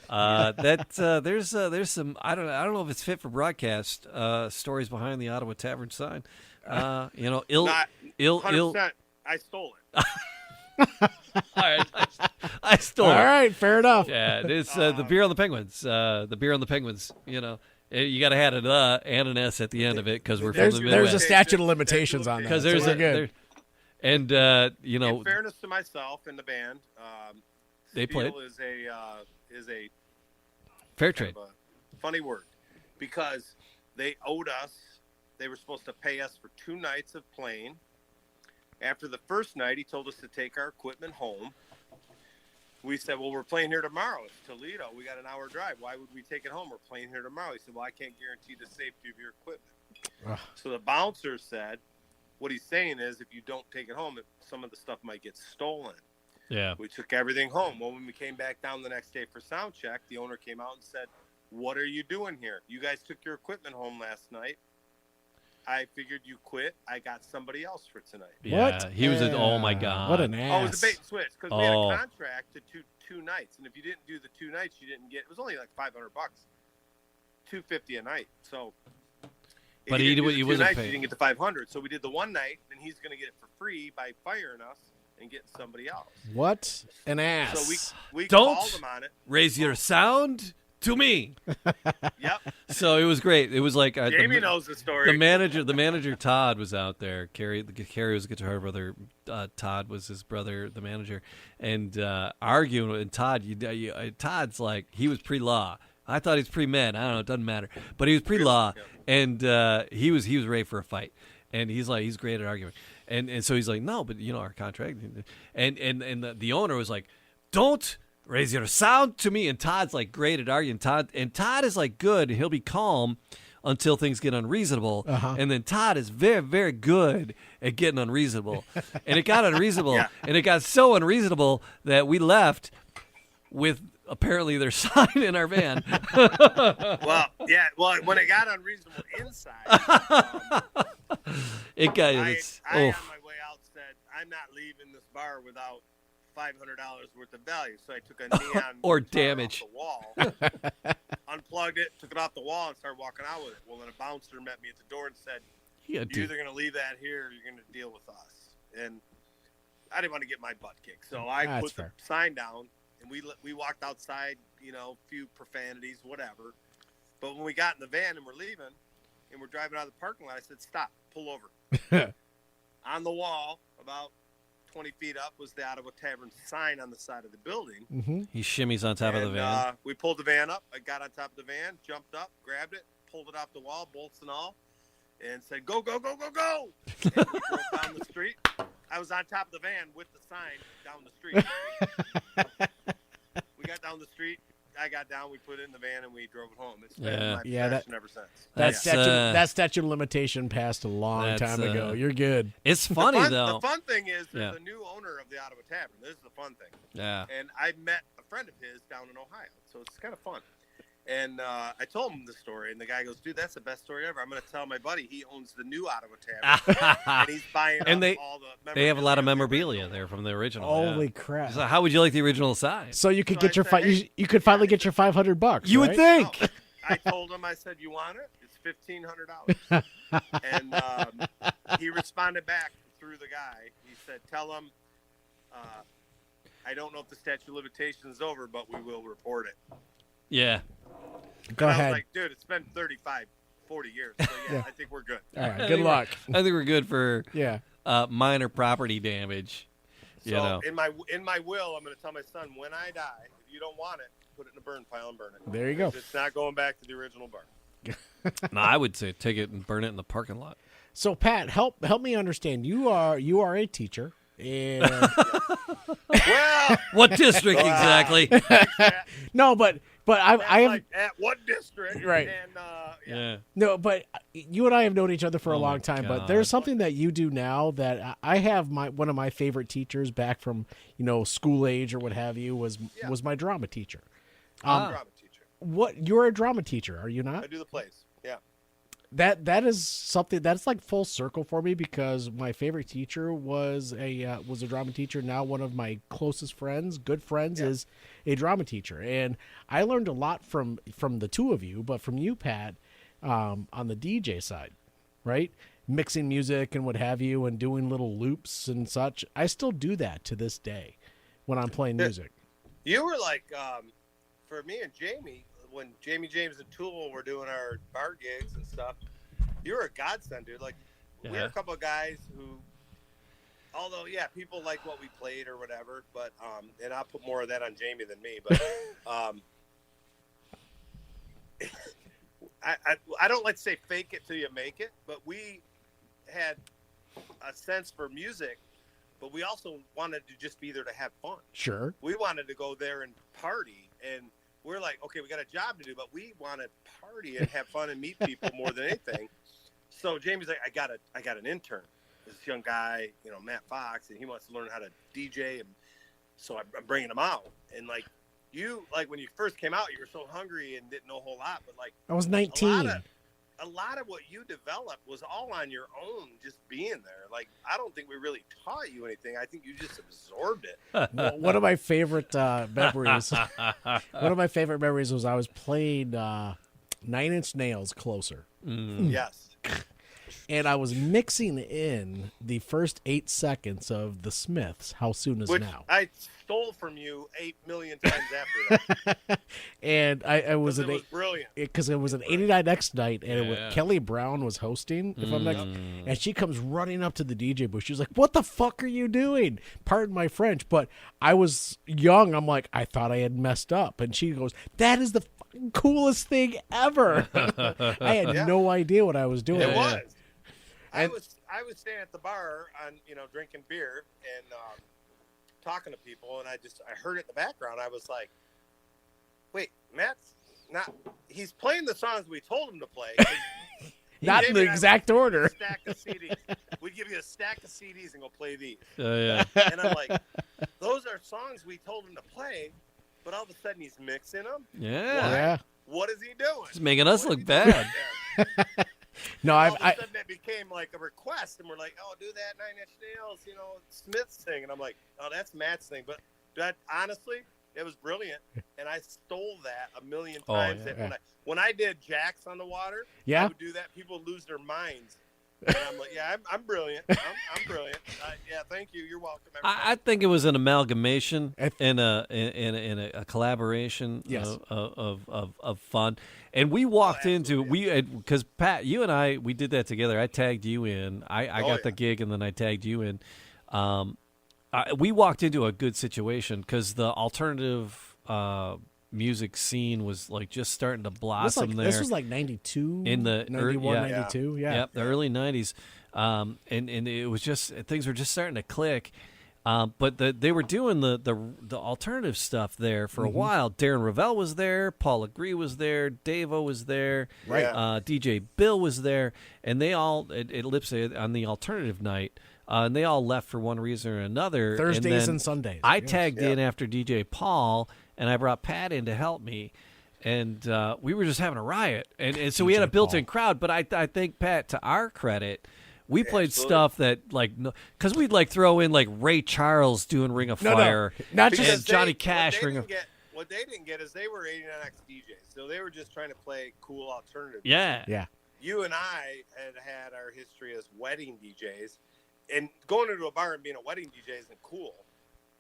There's some I don't know if it's fit for broadcast stories behind the Ottawa Tavern sign. Not 100%. I stole it. All right, I stole it. All right, fair enough. Yeah, it's the beer on the Penguins. The beer on the Penguins. You know, you got to add an and an S at the end of it because we're from the Midwest. There's a statute of limitations on that. Because so we're good. And you know, in fairness to myself and the band, they played. Is a Fair trade. A funny word, because they owed us. They were supposed to pay us for 2 nights of playing. After the first night, he told us to take our equipment home. We said, well, we're playing here tomorrow. It's Toledo. We got an hour drive. Why would we take it home? We're playing here tomorrow. He said, well, I can't guarantee the safety of your equipment. So the bouncer said, what he's saying is, if you don't take it home, some of the stuff might get stolen. Yeah. We took everything home. Well, when we came back down the next day for sound check, the owner came out and said, what are you doing here? You guys took your equipment home last night. I figured you quit. I got somebody else for tonight. Yeah, What? he was oh my God. What an ass. Oh, it was a bait and switch because we had a contract to two nights, and if you didn't do the 2 nights, you didn't get. It was only like $500, $250 a night. So, but he wasn't you paid. didn't get the $500. So we did the 1 night, and he's going to get it for free by firing us and getting somebody else. What an ass. So we Don't called him on it. Raise your sound to me. Yep. So it was great. It was like Jamie knows the story. The manager Todd was out there. Carrie was a guitar brother. Todd was his brother, the manager, and arguing. And Todd's like, he was pre-law. I thought he was pre-med. I don't know. It doesn't matter. But he was pre-law, and he was ready for a fight. And he's great at arguing. And so he's like, no, but our contract. And the owner was like, don't raise your sound to me. And Todd's like great at arguing. Todd is like good. He'll be calm until things get unreasonable. And then Todd is very, very good at getting unreasonable. And it got unreasonable. And it got so unreasonable that we left with apparently their sign in our van. Well, yeah. Well, when it got unreasonable inside, it got. I on my way out said, I'm not leaving this bar without $500 worth of value. So I took a neon or guitar damage off the wall, unplugged it, took it off the wall, and started walking out with it. Well, then a bouncer met me at the door and said, "You're either going to leave that here, or you're going to deal with us." And I didn't want to get my butt kicked, so I put the sign down, and we walked outside. A few profanities, whatever. But when we got in the van and we're leaving, and we're driving out of the parking lot, I said, "Stop, pull over." On the wall, about 20 feet up, was the Ottawa Tavern sign on the side of the building. Mm-hmm. He shimmies on top of the van. We pulled the van up. I got on top of the van, jumped up, grabbed it, pulled it off the wall, bolts and all, and said, "Go, go, go, go, go!" And we drove down the street. I was on top of the van with the sign down the street. We got down the street. I got down. We put it in the van and we drove it home. It's been in my possession ever since. That statute of limitation passed a long time ago. You're good. It's funny though. The fun thing is there's a new owner of the Ottawa Tavern. This is the fun thing. Yeah. And I met a friend of his down in Ohio, so it's kind of fun. And I told him the story, and the guy goes, "Dude, that's the best story ever. I'm going to tell my buddy. He owns the new Ottawa Tavern, and he's buying all the. They have a lot of memorabilia there from the original. Holy crap! So how would you like the original sign? So you could get your you could finally get your $500. You would think. No, I told him. I said, "You want it? It's $1,500." And he responded back through the guy. He said, "Tell him I don't know if the statute of limitations is over, but we will report it. Yeah. Go ahead. I was like, dude, it's been 35, 40 years. So, yeah, I think we're good. All right, good luck. I think we're good for Yeah. Minor property damage. So You know. in my will, I'm going to tell my son, when I die, if you don't want it, put it in a burn pile and burn it. There you go. It's not going back to the original barn. No, I would say take it and burn it in the parking lot. So Pat, help me understand. You are a teacher, and Well, What district exactly? no, but I have like at what district? Right. And Yeah. no, but you and I have known each other for a Oh, long my time. But God. there's something that you do now that I have one of my favorite teachers back from school age or what have you was my drama teacher. I'm a drama teacher. You're a drama teacher, are you not? I do the plays. Yeah. That is something that's like full circle for me because my favorite teacher was a drama teacher. Now one of my closest friends, good friends, is a drama teacher, and I learned a lot from the two of you, but from you, Pat, on the DJ side, right? Mixing music and what have you, and doing little loops and such. I still do that to this day when I'm playing music. You were like, for me and Jamie, when Jamie James and Tool were doing our bar gigs and stuff, you were a godsend, dude. Like, we were a couple of guys who, although, people like what we played or whatever, but, and I'll put more of that on Jamie than me, but, I don't like to say fake it till you make it, but we had a sense for music, but we also wanted to just be there to have fun. Sure. We wanted to go there and party, and we're like, okay, we got a job to do, but we want to party and have fun and meet people more than anything. So Jamie's like, I got an intern, this young guy, Matt Fox, and he wants to learn how to DJ, and so I'm bringing him out. And like when you first came out, you were so hungry and didn't know a whole lot, but like I was 19. A lot of what you developed was all on your own, just being there. Like, I don't think we really taught you anything. I think you just absorbed it. One of my favorite memories. One of my favorite memories was I was playing 9 Inch Nails Closer. Yes. And I was mixing in the first 8 seconds of The Smiths, How Soon Is Which Now. I stole from you 8 million times after that. And I was it was brilliant. because it was an 89X night, and Yeah. Kelly Brown was hosting, if I'm not, and she comes running up to the DJ booth. She's like, "What the fuck are you doing?" Pardon my French, but I was young. I'm like, I thought I had messed up, and she goes, "That is the fucking coolest thing ever." I had no idea what I was doing. It was. I was standing at the bar on drinking beer and talking to people, and I heard it in the background. I was like, "Wait, Matt's not. He's playing the songs we told him to play." Not in the exact order. Stack of CDs. We'd give you a stack of CDs and go play these. Yeah. And I'm like, those are songs we told him to play, but all of a sudden he's mixing them. Yeah. What is he doing? He's making us look bad. No, all of a sudden that became like a request, and we're like, "Oh, do that 9 Inch Nails, Smith's thing," and I'm like, "Oh, that's Matt's thing." But honestly, it was brilliant, and I stole that a million times. When I did Jacks on the Water, I would do that. People would lose their minds. And I'm like, I'm brilliant. I'm brilliant. Thank you. You're welcome. I think it was an amalgamation and a collaboration of fun. And we walked into because Pat, you and I, we did that together. I tagged you in. I got the gig, and then I tagged you in. We walked into a good situation because the alternative music scene was like just starting to blossom there. This was like 92, in the 91, 92. Yeah. The early 90s. And it was just, things were just starting to click. But they were doing the alternative stuff there for a while. Darren Ravel was there, Paul Legree was there, Davo was there, right? DJ Bill was there, and they all at Lipsy on the alternative night. And they all left for one reason or another. Thursdays and Sundays. I tagged in after DJ Paul, and I brought Pat in to help me. And we were just having a riot. And so we had a built-in crowd. But I think, Pat, to our credit, we played stuff that, because we'd throw in Ray Charles doing Ring of Fire. Not just and Johnny Cash. What they didn't get is they were 89X DJs. So they were just trying to play cool alternative. Yeah. Yeah. You and I had our history as wedding DJs. And going into a bar and being a wedding DJ isn't cool.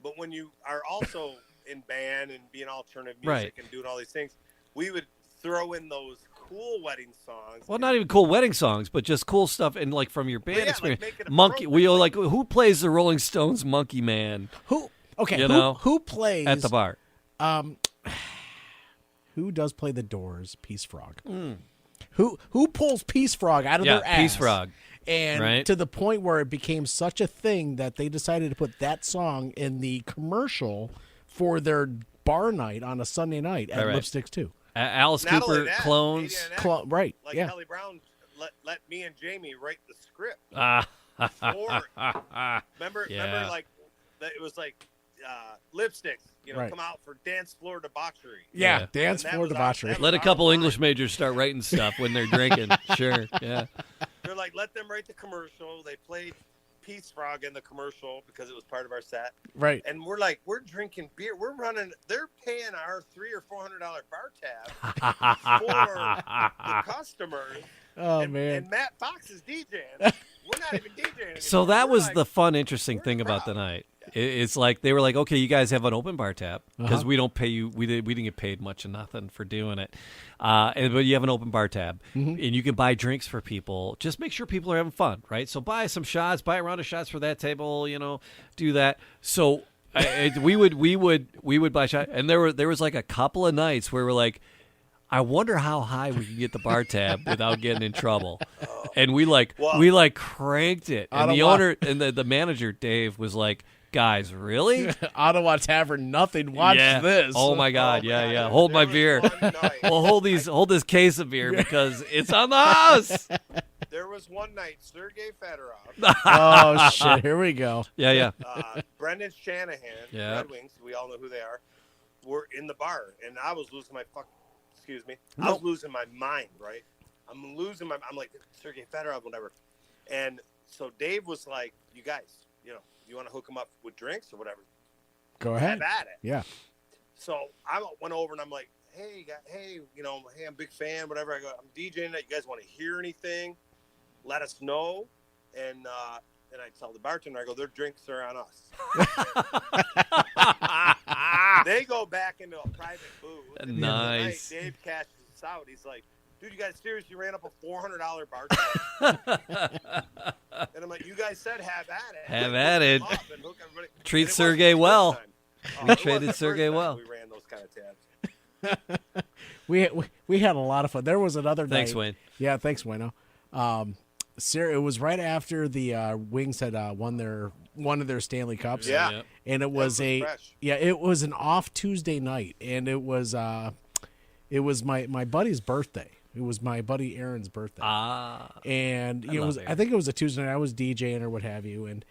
But when you are also in band and being alternative music and doing all these things, we would throw in those cool wedding songs. Well, not even cool wedding songs, but just cool stuff and like from your band experience. Monkey, like who plays the Rolling Stones Monkey Man? Who plays at the bar? Who does play the Doors? Peace Frog. Who pulls Peace Frog out of their ass? Peace Frog. And to the point where it became such a thing that they decided to put that song in the commercial for their bar night on a Sunday night at Lipsticks 2. Alice Cooper clones. Right. Like yeah. Kelly Brown let me and Jamie write the script. Remember, like, it was like Lipsticks, come out for dance floor debauchery. Yeah, dance floor debauchery. Let a couple English majors start writing stuff when they're drinking. Sure, yeah. They're like, let them write the commercial. They played Peace Frog in the commercial because it was part of our set. Right. And we're like, we're drinking beer. They're paying our $300 or $400 bar tab for the customers. Oh, man. And Matt Fox is DJing. We're not even DJing anymore. So that was the fun, interesting thing about the night. It's like they were like, okay, you guys have an open bar tab because we don't pay you. We didn't get paid much of nothing for doing it. But you have an open bar tab and you can buy drinks for people. Just make sure people are having fun, right? So buy some shots, buy a round of shots for that table. Do that. So we would buy shots, and there was like a couple of nights where we're like, I wonder how high we can get the bar tab without getting in trouble. And we cranked it. And the owner and the manager, Dave, was like, guys, really? Ottawa Tavern, nothing. Watch this. Oh my God. Yeah. Hold my beer. Well, hold this case of beer because it's on the house. There was one night, Sergei Fedorov. Oh shit, here we go. Yeah. Brendan Shanahan, Red Wings, we all know who they are, were in the bar. And I was losing my I was losing my mind, right? I'm like, Sergei Fedorov, whatever. And so Dave was like, you guys, you want to hook them up with drinks or whatever? Go ahead. Have at it. Yeah. So I went over and I'm like, hey, I'm a big fan, whatever. I go, I'm DJing that. You guys want to hear anything? Let us know. And I tell the bartender, I go, their drinks are on us. They go back into a private booth. Nice. Night, Dave cashes us out. He's like, dude, you guys seriously ran up a $400 bar tab? And I'm like, you guys said have at it. Have at it. Treat and Sergey well. You treated Sergey well. We ran those kind of tabs. we had a lot of fun. There was another night. Thanks, Wayne. Yeah, thanks, Wayno. It was right after the Wings had won one of their Stanley Cups. Yeah. And it was it was an off Tuesday night, and it was my buddy's birthday. It was my buddy Aaron's birthday. And I think it was a Tuesday night. I was DJing or what have you, and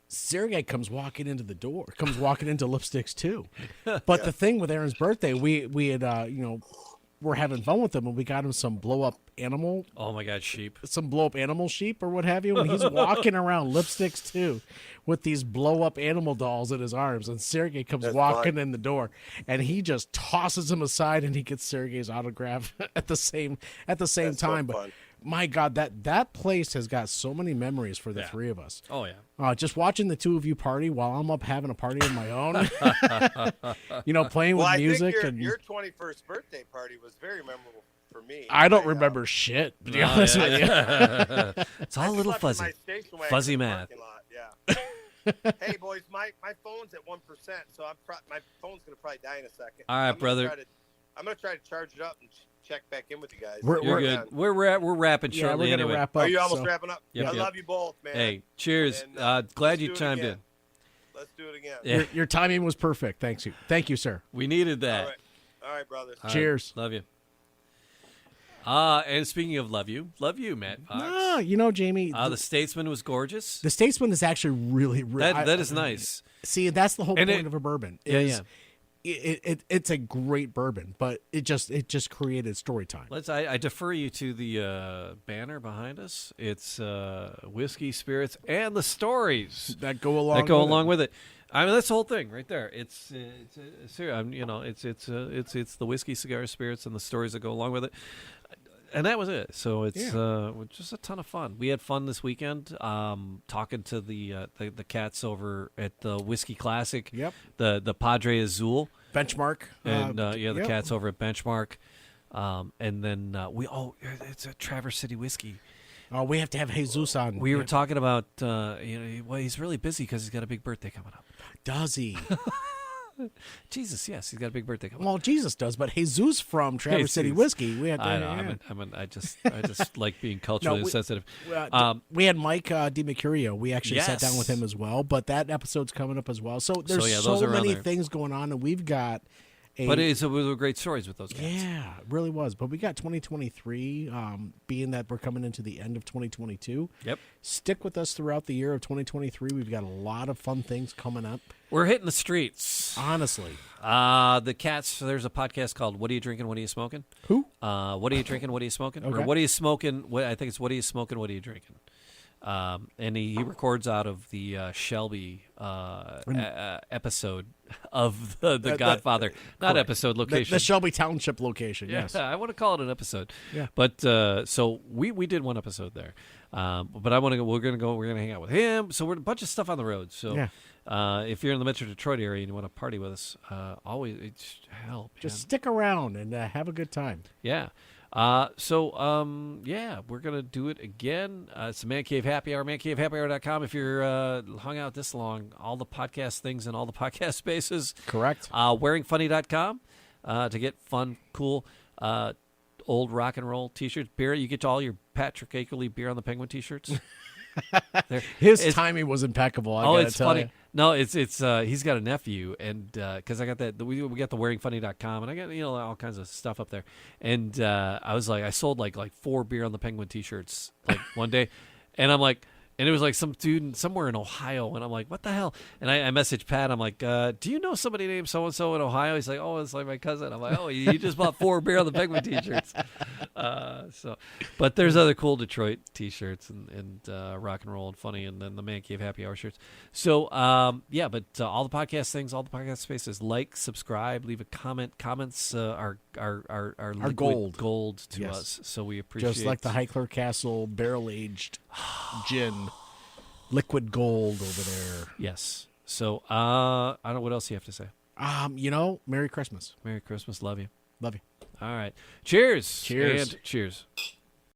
Sergey comes walking into Lipsticks 2. But the thing with Aaron's birthday, we had we're having fun with him, and we got him some blow up animal. Oh my God, sheep! Some blow up animal sheep or what have you. And he's walking around Lipsticks 2 with these blow up animal dolls in his arms. And Sergey comes walking in the door, and he just tosses him aside, and he gets Sergey's autograph at the same time. But my God, that place has got so many memories for the three of us. Oh yeah. Just watching the two of you party while I'm up having a party of my own. Playing with music. I think your 21st birthday party was very memorable for me. I don't remember shit, to be honest with you. It's all a little fuzzy. Fuzzy math. Hey, boys, my phone's at 1%, so my phone's going to probably die in a second. All right, brother. I'm going to try to charge it up and check back in with you guys. We're good. We're wrapping shortly anyway. Wrap up, Are you almost wrapping up? Yep, I love you both, man. Hey, cheers. And, glad you chimed in. Let's do it again. Yeah. Your timing was perfect. Thank you, sir. We needed that. All right, brothers. Cheers. Love you. And speaking of love you, Matt Fox. Jamie. The Statesman was gorgeous. The Statesman is actually really, really. That is nice. See, that's the whole point of a bourbon. Yeah. It's a great bourbon, but it just created story time. I defer you to the banner behind us. It's whiskey, spirits, and the stories that go along with it. I mean, that's the whole thing right there. It's the whiskey, cigar, spirits, and the stories that go along with it. And that was it. So it's just a ton of fun. We had fun this weekend talking to the cats over at the Whiskey Classic. Yep. The Padre Azul. Benchmark. And the cats over at Benchmark. And then it's a Traverse City Whiskey. Oh, we have to have Jesus on. We were talking about he's really busy because he's got a big birthday coming up. Does he? Jesus, yes, he's got a big birthday coming. Well, Jesus does, but Jesus from Traverse City Whiskey. We had to, I know. I just like being culturally sensitive. We had Mike DiMercurio. We actually sat down with him as well, but that episode's coming up as well. So there's so many things going on, and we've got. But it was great stories with those guys. Yeah, it really was. But we got 2023, being that we're coming into the end of 2022. Yep. Stick with us throughout the year of 2023. We've got a lot of fun things coming up. We're hitting the streets. Honestly. The cats, there's a podcast called What Are You Drinking, What Are You Smoking? Who? What Are You Drinking, What Are You Smoking? Okay. Or What Are You Smoking? I think it's What Are You Smoking, What Are You Drinking? And he records out of the Shelby episode of the Godfather. Not episode, location. The Shelby Township location, yes. I want to call it an episode. Yeah. But so we did one episode there. But I want to go. We're gonna hang out with him. So we're a bunch of stuff on the road. So if you're in the Metro Detroit area and you want to party with us, always help. Just stick around and have a good time. Yeah. We're going to do it again. It's the Man Cave Happy Hour, mancavehappyhour.com. If you're hung out this long, all the podcast things in all the podcast spaces. Correct. Wearingfunny.com to get fun, cool, old rock and roll t-shirts. Beer, you get all your Patrick Akerley Beer on the Penguin t-shirts. His timing was impeccable. It's funny. You. No, it's he's got a nephew, and because I got that we got the wearingfunny.com, and I got all kinds of stuff up there, and I was like, I sold like 4 Beer on the Penguin t-shirts like one day, and I'm like. And it was like some dude somewhere in Ohio. And I'm like, what the hell? And I messaged Pat. I'm like, do you know somebody named so-and-so in Ohio? He's like, oh, it's like my cousin. I'm like, oh, you just bought 4 Beer on the Penguin t-shirts. But there's other cool Detroit t-shirts and rock and roll and funny. And then the Man Cave Happy Hour shirts. So, all the podcast things, all the podcast spaces, like, subscribe, leave a comment. Comments are gold to us. So we appreciate just like the Heikler Castle barrel-aged gin. Liquid gold over there. Yes. So, I don't know what else you have to say. Merry Christmas. Merry Christmas. Love you. Love you. All right. Cheers. Cheers. And cheers.